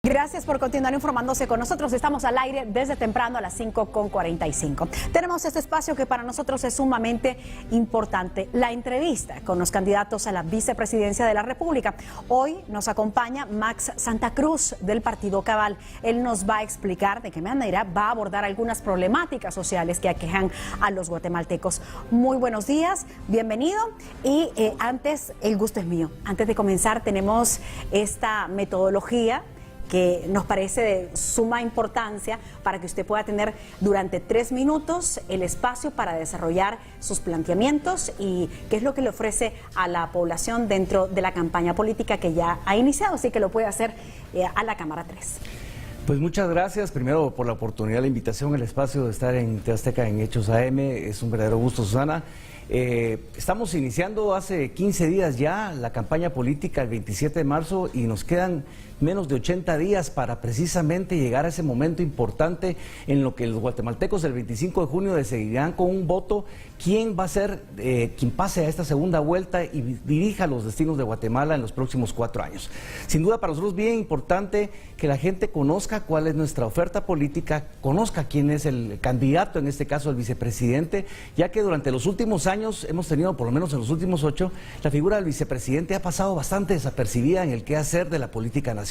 Gracias por continuar informándose con nosotros. Estamos al aire desde temprano a las 5:45. Tenemos este espacio que para nosotros es sumamente importante, la entrevista con los candidatos a la vicepresidencia de la República. Hoy nos acompaña Max Santa Cruz del Partido Cabal. Él nos va a explicar de qué manera va a abordar algunas problemáticas sociales que aquejan a los guatemaltecos. Muy buenos días, bienvenido. Y antes, el gusto es mío. Antes de comenzar, tenemos esta metodología que nos parece de suma importancia para que usted pueda tener durante 3 minutos el espacio para desarrollar sus planteamientos y qué es lo que le ofrece a la población dentro de la campaña política que ya ha iniciado, así que lo puede hacer a la Cámara 3. Pues muchas gracias, primero por la oportunidad, la invitación, el espacio de estar en TV Azteca en Hechos AM, es un verdadero gusto, Susana. Estamos iniciando hace 15 días ya la campaña política el 27 de marzo y nos quedan menos de 80 días para precisamente llegar a ese momento importante en lo que los guatemaltecos el 25 de junio decidirán con un voto quién va a ser quien pase a esta segunda vuelta y dirija los destinos de Guatemala en los próximos 4 años. Sin duda para nosotros bien importante que la gente conozca cuál es nuestra oferta política, conozca quién es el candidato, en este caso el vicepresidente, ya que durante los últimos años hemos tenido, por lo menos en los últimos 8, la figura del vicepresidente ha pasado bastante desapercibida en el quehacer de la política nacional.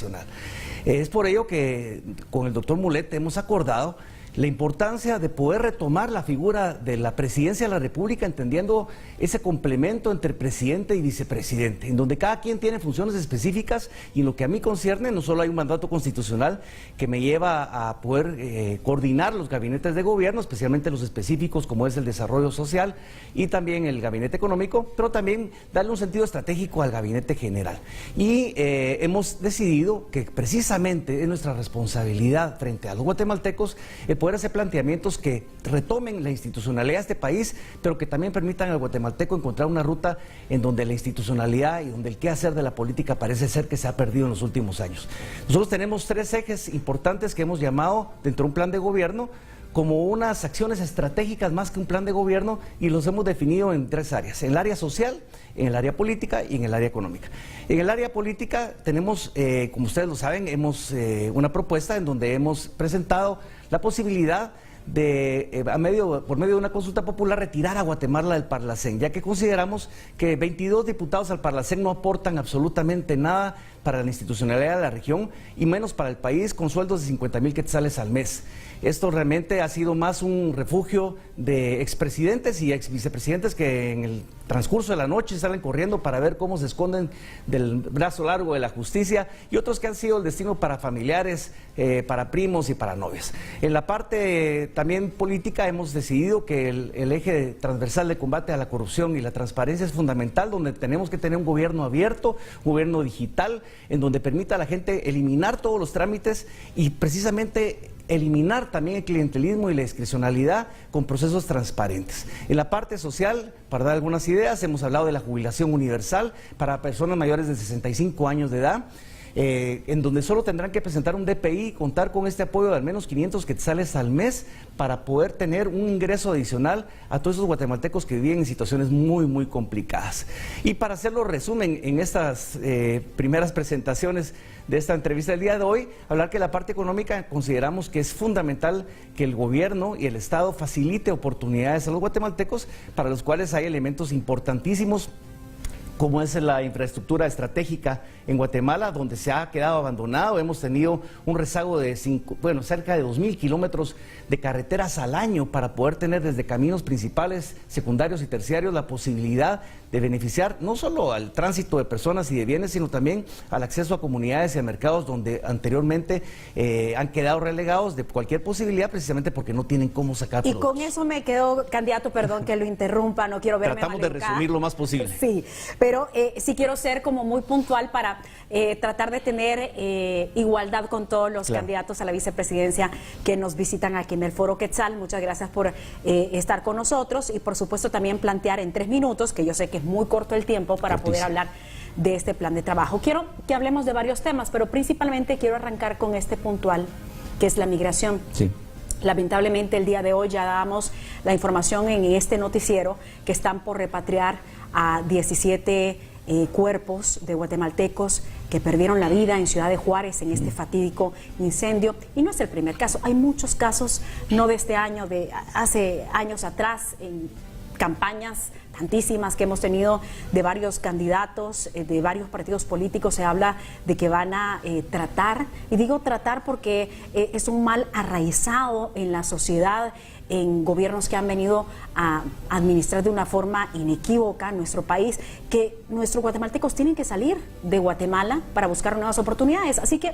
Es por ello que con el doctor Mulet hemos acordado la importancia de poder retomar la figura de la presidencia de la República, entendiendo ese complemento entre presidente y vicepresidente, en donde cada quien tiene funciones específicas y en lo que a mí concierne, no solo hay un mandato constitucional que me lleva a poder coordinar los gabinetes de gobierno, especialmente los específicos como es el desarrollo social y también el gabinete económico, pero también darle un sentido estratégico al gabinete general. Y hemos decidido que precisamente es nuestra responsabilidad frente a los guatemaltecos poder hacer planteamientos que retomen la institucionalidad de este país, pero que también permitan al guatemalteco encontrar una ruta en donde la institucionalidad y donde el quehacer de la política parece ser que se ha perdido en los últimos años. Nosotros tenemos 3 ejes importantes que hemos llamado dentro de un plan de gobierno como unas acciones estratégicas más que un plan de gobierno y los hemos definido en 3 áreas, en el área social, en el área política y en el área económica. En el área política tenemos, como ustedes lo saben, una propuesta en donde hemos presentado la posibilidad de, por medio de una consulta popular, retirar a Guatemala del Parlacén, ya que consideramos que 22 diputados al Parlacén no aportan absolutamente nada para la institucionalidad de la región y menos para el país, con sueldos de 50,000 quetzales al mes. Esto realmente ha sido más un refugio de expresidentes y exvicepresidentes que en el transcurso de la noche salen corriendo para ver cómo se esconden del brazo largo de la justicia, y otros que han sido el destino para familiares, para primos y para novias. En la parte también política hemos decidido que el eje transversal de combate a la corrupción y la transparencia es fundamental, donde tenemos que tener un gobierno abierto, un gobierno digital, en donde permita a la gente eliminar todos los trámites y precisamente eliminar también el clientelismo y la discrecionalidad con procesos transparentes. En la parte social, para dar algunas ideas, hemos hablado de la jubilación universal para personas mayores de 65 años de edad, en donde solo tendrán que presentar un DPI y contar con este apoyo de al menos 500 quetzales al mes para poder tener un ingreso adicional a todos esos guatemaltecos que viven en situaciones muy complicadas. Y para hacerlo resumen en estas primeras presentaciones de esta entrevista del día de hoy, hablar que la parte económica consideramos que es fundamental que el gobierno y el Estado facilite oportunidades a los guatemaltecos, para los cuales hay elementos importantísimos como es la infraestructura estratégica en Guatemala, donde se ha quedado abandonado. Hemos tenido un rezago de cerca de 2,000 kilómetros de carreteras al año para poder tener desde caminos principales, secundarios y terciarios la posibilidad de beneficiar no solo al tránsito de personas y de bienes, sino también al acceso a comunidades y a mercados donde anteriormente han quedado relegados de cualquier posibilidad, precisamente porque no tienen cómo sacar productos. Y con eso me quedo, candidato, perdón que lo interrumpa, no quiero verme Tratamos de resumir lo más posible. Sí, pero sí quiero ser como muy puntual para tratar de tener igualdad con todos los candidatos a la vicepresidencia que nos visitan aquí en el Foro Quetzal. Muchas gracias por estar con nosotros y por supuesto también plantear en 3 minutos, que yo sé que es muy corto el tiempo para poder hablar de este plan de trabajo. Quiero que hablemos de varios temas, pero principalmente quiero arrancar con este puntual, que es la migración. Sí. Lamentablemente el día de hoy ya damos la información en este noticiero que están por repatriar a 17 cuerpos de guatemaltecos que perdieron la vida en Ciudad de Juárez en este fatídico incendio. Y no es el primer caso, hay muchos casos, no de este año, de hace años atrás, en campañas tantísimas que hemos tenido de varios candidatos, de varios partidos políticos. Se habla de que van a tratar, y digo tratar porque es un mal arraizado en la sociedad, en gobiernos que han venido a administrar de una forma inequívoca nuestro país, que nuestros guatemaltecos tienen que salir de Guatemala para buscar nuevas oportunidades. Así que,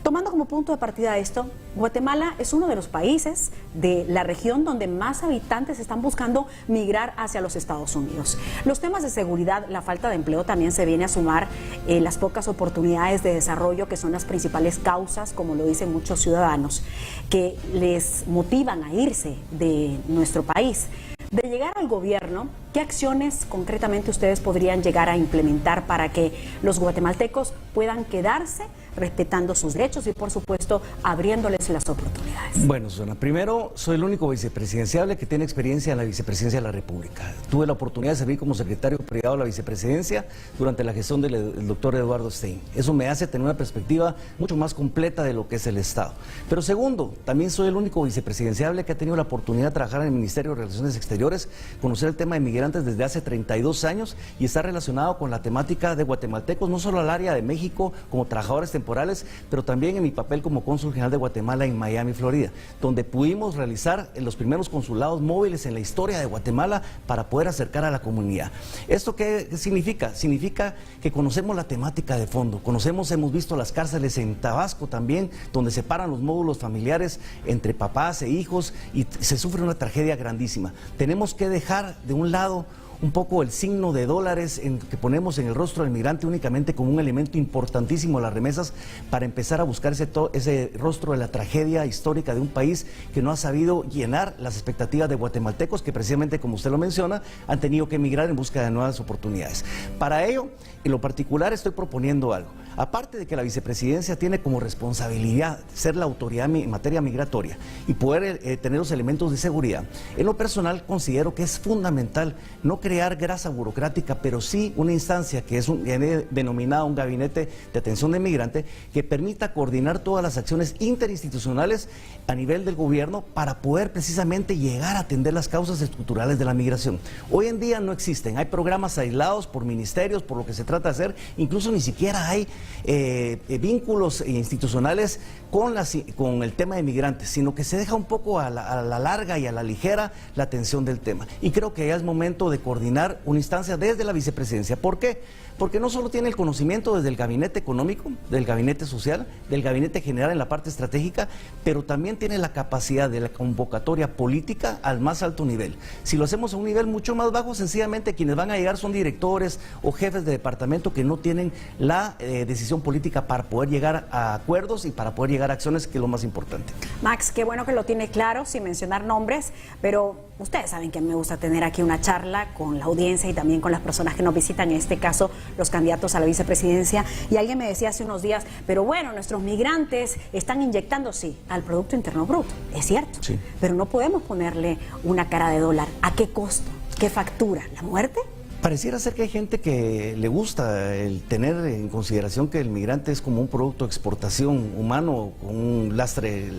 tomando como punto de partida esto, Guatemala es uno de los países de la región donde más habitantes están buscando migrar hacia los Estados Unidos. Los temas de seguridad, la falta de empleo también se viene a sumar, las pocas oportunidades de desarrollo que son las principales causas, como lo dicen muchos ciudadanos, que les motivan a irse de nuestro país. De llegar al gobierno, ¿qué acciones concretamente ustedes podrían llegar a implementar para que los guatemaltecos puedan quedarse respetando sus derechos y, por supuesto, abriéndoles las oportunidades? Bueno, Susana, primero, soy el único vicepresidenciable que tiene experiencia en la vicepresidencia de la República. Tuve la oportunidad de servir como secretario privado de la vicepresidencia durante la gestión del doctor Eduardo Stein. Eso me hace tener una perspectiva mucho más completa de lo que es el Estado. Pero segundo, también soy el único vicepresidenciable que ha tenido la oportunidad de trabajar en el Ministerio de Relaciones Exteriores, conocer el tema de migrantes desde hace 32 años y está relacionado con la temática de guatemaltecos, no solo al área de México como trabajadores temporales, pero también en mi papel como cónsul general de Guatemala en Miami, Florida, donde pudimos realizar los primeros consulados móviles en la historia de Guatemala para poder acercar a la comunidad. ¿Esto qué significa? Significa que conocemos la temática de fondo, hemos visto las cárceles en Tabasco también, donde separan los módulos familiares entre papás e hijos y se sufre una tragedia grandísima. Tenemos que dejar de un lado un poco el signo de dólares que ponemos en el rostro del migrante únicamente como un elemento importantísimo de las remesas para empezar a buscar ese rostro de la tragedia histórica de un país que no ha sabido llenar las expectativas de guatemaltecos que precisamente, como usted lo menciona, han tenido que emigrar en busca de nuevas oportunidades. Para ello, en lo particular, estoy proponiendo algo. Aparte de que la vicepresidencia tiene como responsabilidad ser la autoridad en materia migratoria y poder tener los elementos de seguridad, en lo personal considero que es fundamental no crear grasa burocrática, pero sí una instancia que es denominada un gabinete de atención de migrante que permita coordinar todas las acciones interinstitucionales a nivel del gobierno para poder precisamente llegar a atender las causas estructurales de la migración. Hoy en día no existen, hay programas aislados por ministerios, por lo que se trata de hacer, incluso ni siquiera hay vínculos institucionales con el tema de migrantes, sino que se deja un poco a la larga y a la ligera la atención del tema. Y creo que ya es momento de coordinar una instancia desde la vicepresidencia. ¿Por qué? Porque no solo tiene el conocimiento desde el gabinete económico, del gabinete social, del gabinete general en la parte estratégica, pero también tiene la capacidad de la convocatoria política al más alto nivel. Si lo hacemos a un nivel mucho más bajo, sencillamente quienes van a llegar son directores o jefes de departamento que no tienen la decisión política para poder llegar a acuerdos y para poder llegar a acciones, que es lo más importante. Max, qué bueno que lo tiene claro, sin mencionar nombres, pero ustedes saben que me gusta tener aquí una charla con la audiencia y también con las personas que nos visitan, en este caso los candidatos a la vicepresidencia. Y alguien me decía hace unos días, pero bueno, nuestros migrantes están inyectando, sí, al Producto Interno Bruto, es cierto, sí, pero no podemos ponerle una cara de dólar. ¿A qué costo? ¿Qué factura? ¿La muerte? Pareciera ser que hay gente que le gusta el tener en consideración que el migrante es como un producto de exportación humano, con un lastre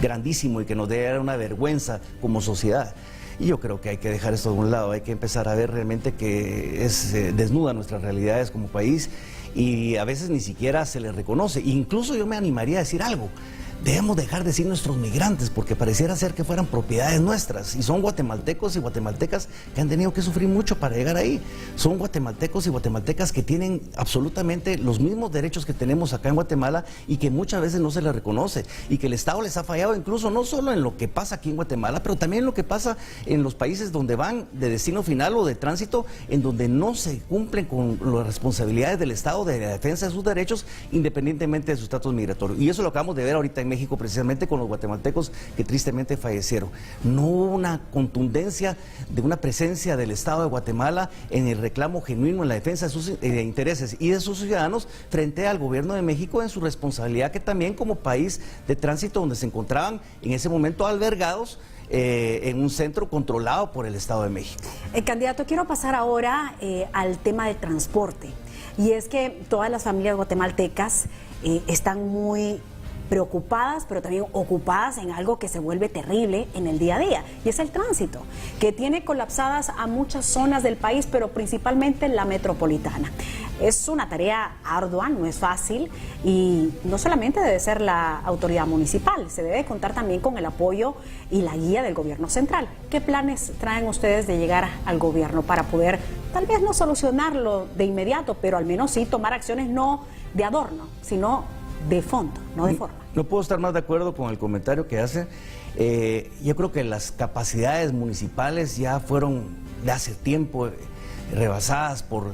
grandísimo y que nos debe dar una vergüenza como sociedad. Y yo creo que hay que dejar esto de un lado, hay que empezar a ver realmente que desnuda nuestras realidades como país y a veces ni siquiera se les reconoce. Incluso yo me animaría a decir algo. Debemos dejar de decir nuestros migrantes porque pareciera ser que fueran propiedades nuestras y son guatemaltecos y guatemaltecas que han tenido que sufrir mucho para llegar ahí. Son guatemaltecos y guatemaltecas que tienen absolutamente los mismos derechos que tenemos acá en Guatemala y que muchas veces no se les reconoce y que el Estado les ha fallado incluso no solo en lo que pasa aquí en Guatemala, pero también en lo que pasa en los países donde van de destino final o de tránsito, en donde no se cumplen con las responsabilidades del Estado de la defensa de sus derechos independientemente de su estatus migratorio. Y eso lo acabamos de ver ahorita en México, precisamente con los guatemaltecos que tristemente fallecieron. No hubo una contundencia de una presencia del Estado de Guatemala en el reclamo genuino, en la defensa de sus intereses y de sus ciudadanos frente al gobierno de México en su responsabilidad, que también como país de tránsito donde se encontraban en ese momento albergados en un centro controlado por el Estado de México. Candidato, quiero pasar ahora al tema del transporte. y es que todas las familias guatemaltecas están muy preocupadas, pero también ocupadas en algo que se vuelve terrible en el día a día, y es el tránsito, que tiene colapsadas a muchas zonas del país, pero principalmente en la metropolitana. Es una tarea ardua, no es fácil, y no solamente debe ser la autoridad municipal, se debe contar también con el apoyo y la guía del gobierno central. ¿Qué planes traen ustedes de llegar al gobierno para poder, tal vez no solucionarlo de inmediato, pero al menos sí tomar acciones no de adorno, sino de fondo, no de forma? No puedo estar más de acuerdo con el comentario que hace. Yo creo que las capacidades municipales ya fueron de hace tiempo rebasadas por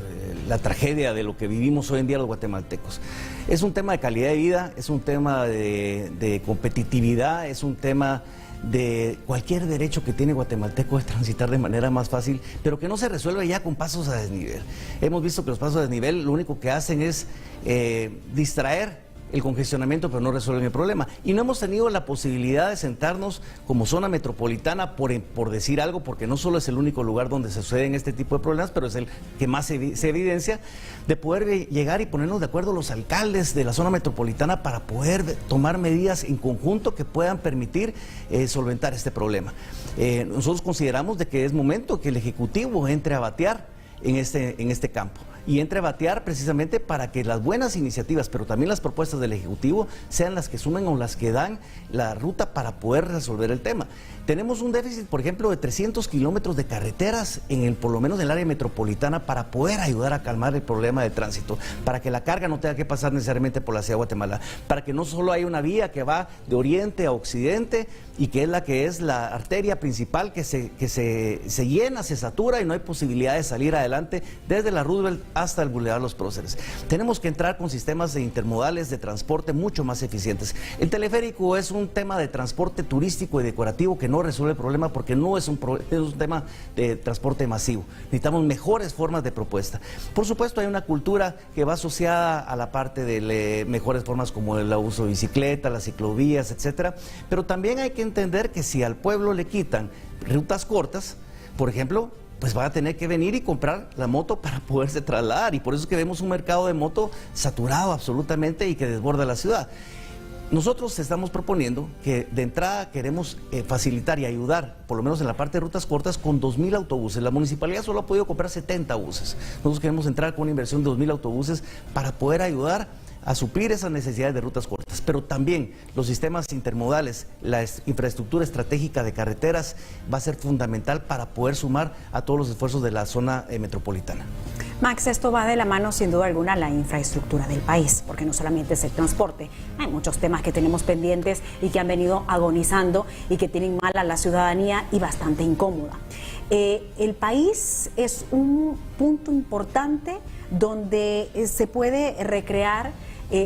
la tragedia de lo que vivimos hoy en día los guatemaltecos. Es un tema de calidad de vida, es un tema de competitividad, es un tema de cualquier derecho que tiene guatemalteco es transitar de manera más fácil, pero que no se resuelve ya con pasos a desnivel. Hemos visto que los pasos a desnivel lo único que hacen es distraer el congestionamiento, pero no resuelven el problema. Y no hemos tenido la posibilidad de sentarnos como zona metropolitana, por decir algo, porque no solo es el único lugar donde se suceden este tipo de problemas, pero es el que más se evidencia, de poder llegar y ponernos de acuerdo los alcaldes de la zona metropolitana para poder tomar medidas en conjunto que puedan permitir solventar este problema. Nosotros consideramos de que es momento que el Ejecutivo entre a batear en este campo. Y entre a batear precisamente para que las buenas iniciativas, pero también las propuestas del Ejecutivo, sean las que sumen o las que dan la ruta para poder resolver el tema. Tenemos un déficit, por ejemplo, de 300 kilómetros de carreteras, por lo menos en el área metropolitana, para poder ayudar a calmar el problema de tránsito, para que la carga no tenga que pasar necesariamente por la ciudad de Guatemala, para que no solo haya una vía que va de oriente a occidente y que es la arteria principal que se llena, se satura y no hay posibilidad de salir adelante desde la Roosevelt hasta el Boulevard Los Próceres. Tenemos que entrar con sistemas intermodales de transporte mucho más eficientes. El teleférico es un tema de transporte turístico y decorativo que no resuelve el problema porque no es un tema de transporte masivo. Necesitamos mejores formas de propuesta. Por supuesto, hay una cultura que va asociada a la parte de mejores formas como el uso de bicicleta, las ciclovías, etcétera, pero también hay que entender que si al pueblo le quitan rutas cortas, por ejemplo, pues va a tener que venir y comprar la moto para poderse trasladar, y por eso es que vemos un mercado de moto saturado absolutamente y que desborda la ciudad. Nosotros estamos proponiendo que de entrada queremos facilitar y ayudar, por lo menos en la parte de rutas cortas, con 2.000 autobuses. La municipalidad solo ha podido comprar 70 buses. Nosotros queremos entrar con una inversión de 2.000 autobuses para poder ayudar a suplir esas necesidades de rutas cortas, pero también los sistemas intermodales, la infraestructura estratégica de carreteras va a ser fundamental para poder sumar a todos los esfuerzos de la zona metropolitana. Max, esto va de la mano sin duda alguna a la infraestructura del país, porque no solamente es el transporte, hay muchos temas que tenemos pendientes y que han venido agonizando y que tienen mal a la ciudadanía y bastante incómoda. El país es un punto importante donde se puede recrear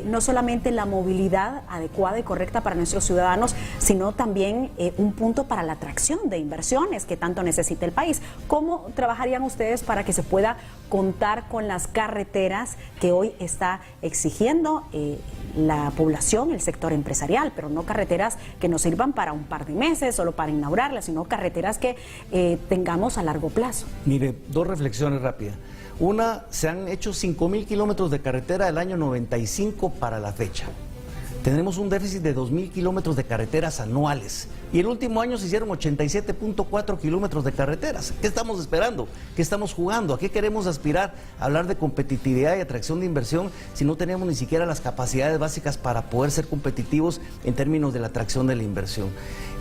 no solamente la movilidad adecuada y correcta para nuestros ciudadanos, sino también un punto para la atracción de inversiones que tanto necesita el país. ¿Cómo trabajarían ustedes para que se pueda contar con las carreteras que hoy está exigiendo la población, el sector empresarial, pero no carreteras que nos sirvan para un par de meses, solo para inaugurarlas, sino carreteras que tengamos a largo plazo? Mire, dos reflexiones rápidas. Una, se han hecho 5.000 kilómetros de carretera del año 95 para la fecha. Tenemos un déficit de 2.000 kilómetros de carreteras anuales. Y el último año se hicieron 87.4 kilómetros de carreteras. ¿Qué estamos esperando? ¿Qué estamos jugando? ¿A qué queremos aspirar? Hablar de competitividad y atracción de inversión si no tenemos ni siquiera las capacidades básicas para poder ser competitivos en términos de la atracción de la inversión.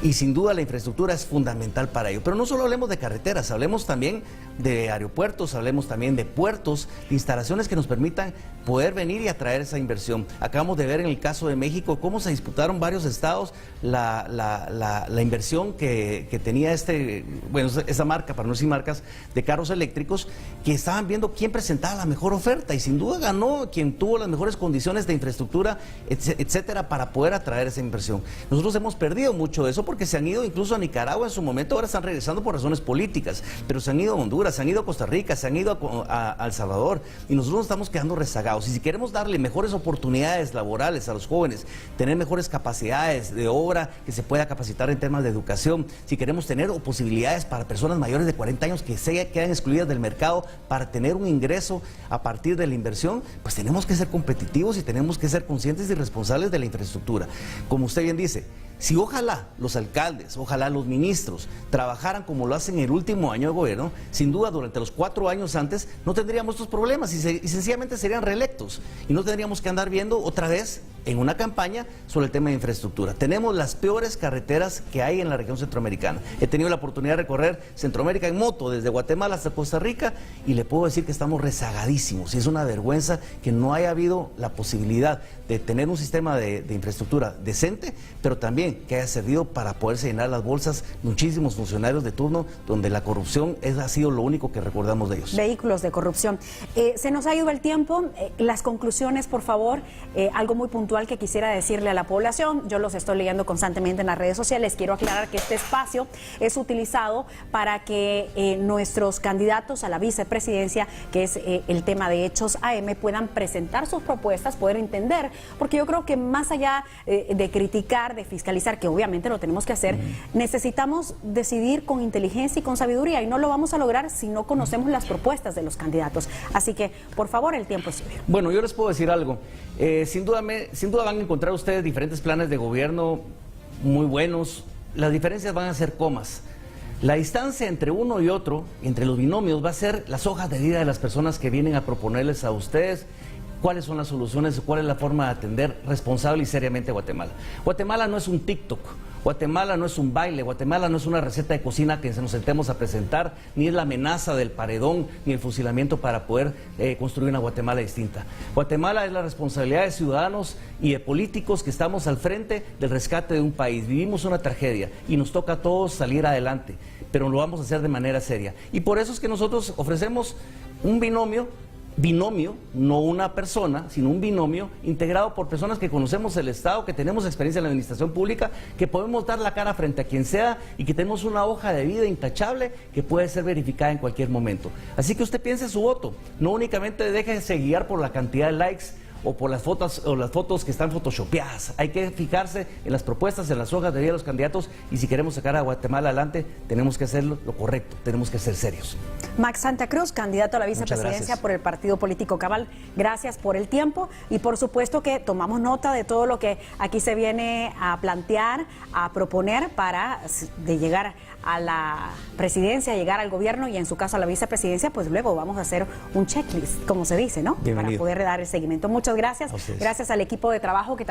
Y sin duda la infraestructura es fundamental para ello. Pero no solo hablemos de carreteras, hablemos también de aeropuertos, hablemos también de puertos, de instalaciones que nos permitan poder venir y atraer esa inversión. Acabamos de ver en el caso de México cómo se disputaron varios estados la inversión que tenía esa marca, para no decir marcas, de carros eléctricos, que estaban viendo quién presentaba la mejor oferta, y sin duda ganó quien tuvo las mejores condiciones de infraestructura, etcétera, para poder atraer esa inversión. Nosotros hemos perdido mucho de eso porque se han ido incluso a Nicaragua en su momento, ahora están regresando por razones políticas, pero se han ido a Honduras, se han ido a Costa Rica, se han ido a El Salvador, y nosotros nos estamos quedando rezagados. Y si queremos darle mejores oportunidades laborales a los jóvenes mejores, tener mejores capacidades de obra que se pueda capacitar en temas de educación, si queremos tener posibilidades para personas mayores de 40 años que quedan excluidas del mercado para tener un ingreso a partir de la inversión, pues tenemos que ser competitivos y tenemos que ser conscientes y responsables de la infraestructura. Como usted bien dice, si ojalá los alcaldes, ojalá los ministros trabajaran como lo hacen en el último año de gobierno, sin duda durante los 4 años antes no tendríamos estos problemas y sencillamente serían reelectos y no tendríamos que andar viendo otra vez en una campaña sobre el tema de infraestructura. Tenemos las peores carreteras que hay en la región centroamericana. He tenido la oportunidad de recorrer Centroamérica en moto desde Guatemala hasta Costa Rica y le puedo decir que estamos rezagadísimos y es una vergüenza que no haya habido la posibilidad de tener un sistema de infraestructura decente, pero también que haya servido para poderse llenar las bolsas de muchísimos funcionarios de turno donde la corrupción ha sido lo único que recordamos de ellos. Vehículos de corrupción. Se nos ha ido el tiempo. Las conclusiones, por favor, algo muy puntual que quisiera decirle a la población. Yo los estoy leyendo constantemente en las redes sociales. Quiero aclarar que este espacio es utilizado para que nuestros candidatos a la vicepresidencia, que es el tema de Hechos AM, puedan presentar sus propuestas, poder entender, porque yo creo que más allá de criticar, de fiscalizar, que obviamente lo tenemos que hacer, necesitamos decidir con inteligencia y con sabiduría, y no lo vamos a lograr si no conocemos las propuestas de los candidatos. Así que, por favor, el tiempo es suyo. Bueno, yo les puedo decir algo. Sin duda van a encontrar ustedes diferentes planes de gobierno muy buenos. Las diferencias van a ser comas. La distancia entre uno y otro, entre los binomios, va a ser las hojas de vida de las personas que vienen a proponerles a ustedes cuáles son las soluciones, cuál es la forma de atender responsable y seriamente a Guatemala. Guatemala no es un TikTok, Guatemala no es un baile, Guatemala no es una receta de cocina que nos sentemos a presentar, ni es la amenaza del paredón, ni el fusilamiento para poder construir una Guatemala distinta. Guatemala es la responsabilidad de ciudadanos y de políticos que estamos al frente del rescate de un país. Vivimos una tragedia y nos toca a todos salir adelante, pero lo vamos a hacer de manera seria. Y por eso es que nosotros ofrecemos un binomio, no una persona, sino un binomio integrado por personas que conocemos el Estado, que tenemos experiencia en la administración pública, que podemos dar la cara frente a quien sea y que tenemos una hoja de vida intachable que puede ser verificada en cualquier momento. Así que usted piense su voto, no únicamente déjese guiar por la cantidad de likes o por las fotos que están photoshopeadas. Hay que fijarse en las propuestas, en las hojas de vida de los candidatos, y si queremos sacar a Guatemala adelante, tenemos que hacer lo correcto, tenemos que ser serios. Max Santa Cruz, candidato a la vicepresidencia por el Partido Político Cabal, gracias por el tiempo y por supuesto que tomamos nota de todo lo que aquí se viene a plantear, a proponer para de llegar a la presidencia, llegar al gobierno y en su caso a la vicepresidencia, pues luego vamos a hacer un checklist, como se dice, ¿no? Bienvenido. Para poder dar el seguimiento. Muchas gracias. Gracias al equipo de trabajo que